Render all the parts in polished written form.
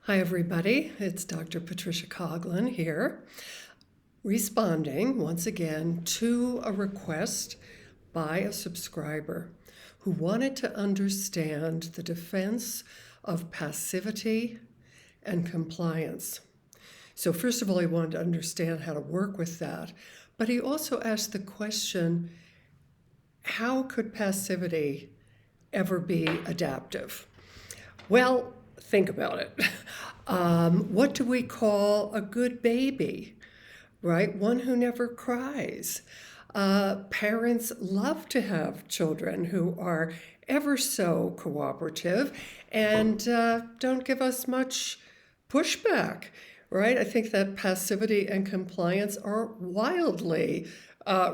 Hi, everybody. It's Dr. Patricia Coughlin here, responding once again to a request by a subscriber who wanted to understand the defense of passivity and compliance. So, first of all, he wanted to understand how to work with that, but he also asked the question, how could passivity ever be adaptive? Well, think about it. What do we call a good baby, right? One who never cries. Parents love to have children who are ever so cooperative and don't give us much pushback, right? I think that passivity and compliance are wildly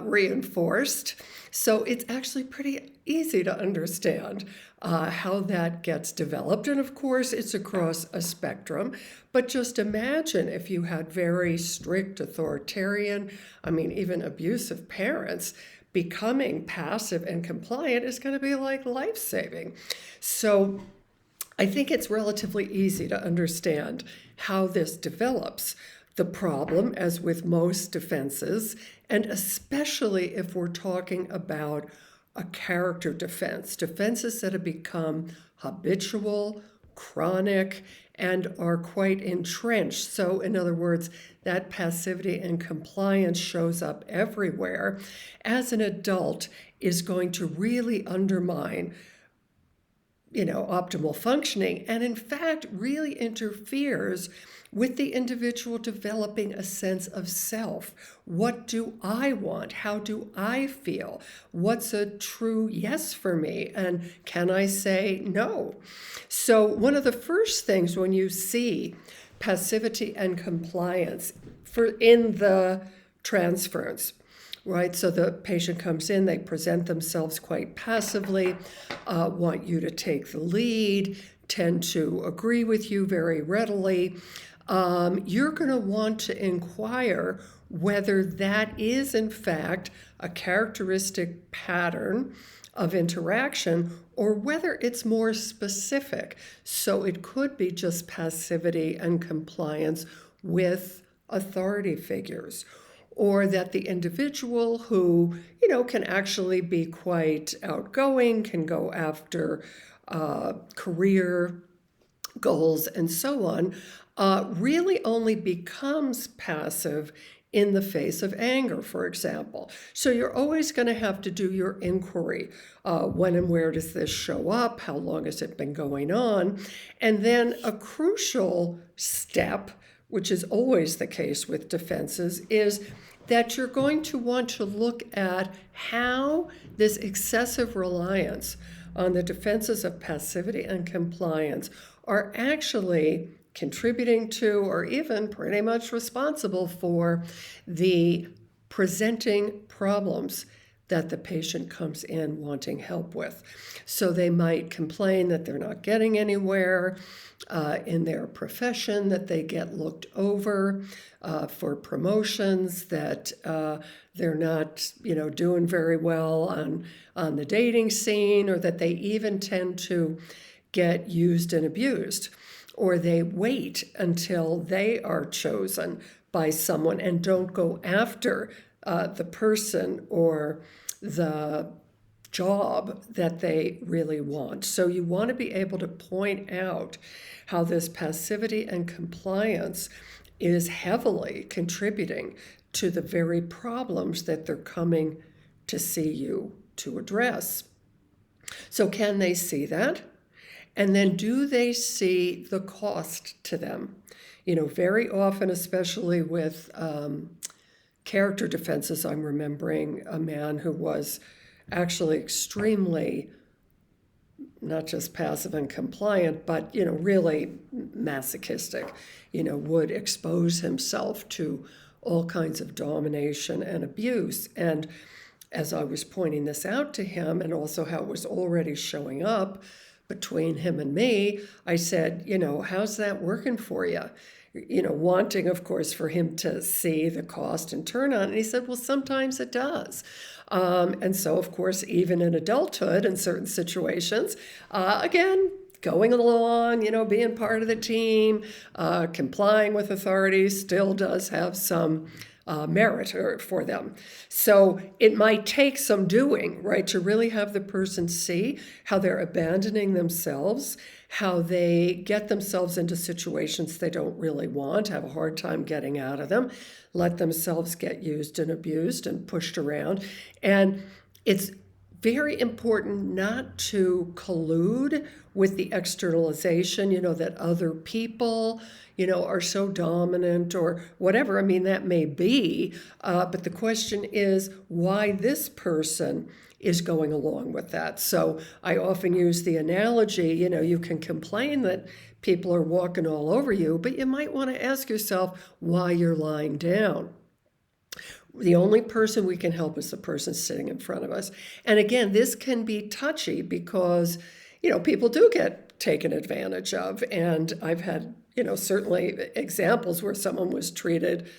reinforced. So it's actually pretty easy to understand how that gets developed. And of course, it's across a spectrum. But just imagine if you had very strict, authoritarian, even abusive parents. Becoming passive and compliant is going to be like life-saving. So I think it's relatively easy to understand how this develops. The problem, as with most defenses, and especially if we're talking about a character defense, defenses that have become habitual, chronic, and are quite entrenched. So, in other words, that passivity and compliance shows up everywhere, as an adult is going to really undermine optimal functioning, and in fact really interferes with the individual developing a sense of self. What do I want? How do I feel? What's a true yes for me? And can I say no? So one of the first things when you see passivity and compliance in the transference, right? So the patient comes in, they present themselves quite passively, want you to take the lead, tend to agree with you very readily. You're going to want to inquire whether that is, in fact, a characteristic pattern of interaction or whether it's more specific. So it could be just passivity and compliance with authority figures, or that the individual who, can actually be quite outgoing, can go after career goals and so on, really only becomes passive in the face of anger, for example. So you're always going to have to do your inquiry. When and where does this show up? How long has it been going on? And then a crucial step, which is always the case with defenses, is that you're going to want to look at how this excessive reliance on the defenses of passivity and compliance are actually contributing to or even pretty much responsible for the presenting problems that the patient comes in wanting help with. So they might complain that they're not getting anywhere in their profession, that they get looked over for promotions, that they're not, doing very well on the dating scene, or that they even tend to get used and abused, or they wait until they are chosen by someone and don't go after the person or the job that they really want. So you want to be able to point out how this passivity and compliance is heavily contributing to the very problems that they're coming to see you to address. So can they see that? And then do they see the cost to them? Very often, especially with character defenses, I'm remembering a man who was actually extremely not just passive and compliant, but, really masochistic, would expose himself to all kinds of domination and abuse. And as I was pointing this out to him, and also how it was already showing up between him and me, I said, how's that working for you? Wanting, of course, for him to see the cost and turn on. And he said, well, sometimes it does. And so, of course, even in adulthood, in certain situations, again, going along, being part of the team, complying with authorities still does have some merit for them. So it might take some doing, right, to really have the person see how they're abandoning themselves, how they get themselves into situations they don't really want, have a hard time getting out of them, let themselves get used and abused and pushed around. And it's very important not to collude with the externalization, that other people, are so dominant or whatever. I mean, that may be, but the question is why this person is going along with that. So I often use the analogy, you can complain that people are walking all over you, but you might want to ask yourself why you're lying down. The only person we can help is the person sitting in front of us. And again, this can be touchy because, people do get taken advantage of. And I've had, certainly examples where someone was treated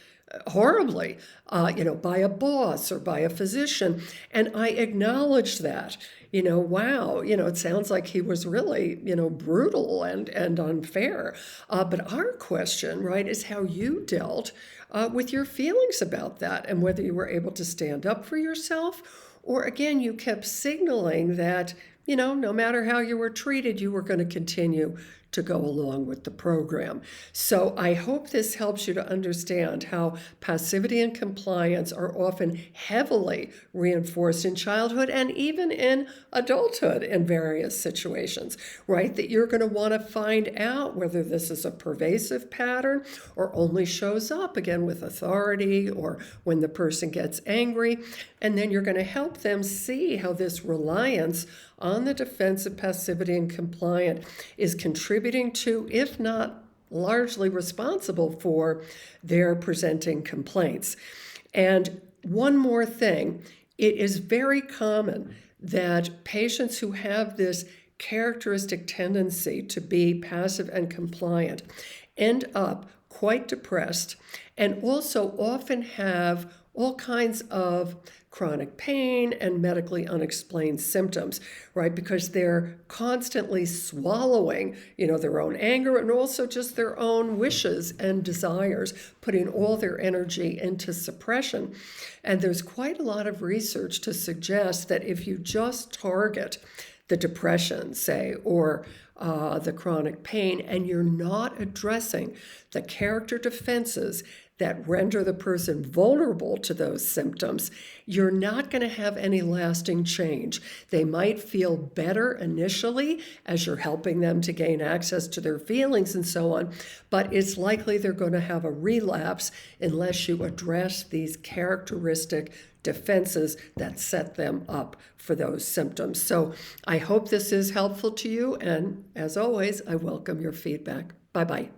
horribly, by a boss or by a physician. And I acknowledged that, wow, it sounds like he was really, brutal and unfair. But our question, right, is how you dealt with your feelings about that and whether you were able to stand up for yourself or, again, you kept signaling that, no matter how you were treated, you were going to continue to go along with the program. So I hope this helps you to understand how passivity and compliance are often heavily reinforced in childhood and even in adulthood in various situations, right? That you're going to want to find out whether this is a pervasive pattern or only shows up again with authority or when the person gets angry. And then you're going to help them see how this reliance on the defense of passivity and compliant is contributing to, if not largely responsible for, their presenting complaints. And one more thing, it is very common that patients who have this characteristic tendency to be passive and compliant end up quite depressed and also often have all kinds of chronic pain and medically unexplained symptoms, right? Because they're constantly swallowing, their own anger and also just their own wishes and desires, putting all their energy into suppression. And there's quite a lot of research to suggest that if you just target the depression, say, or the chronic pain, and you're not addressing the character defenses that render the person vulnerable to those symptoms, you're not going to have any lasting change. They might feel better initially as you're helping them to gain access to their feelings and so on, but it's likely they're going to have a relapse unless you address these characteristic defenses that set them up for those symptoms. So I hope this is helpful to you, and as always, I welcome your feedback. Bye-bye.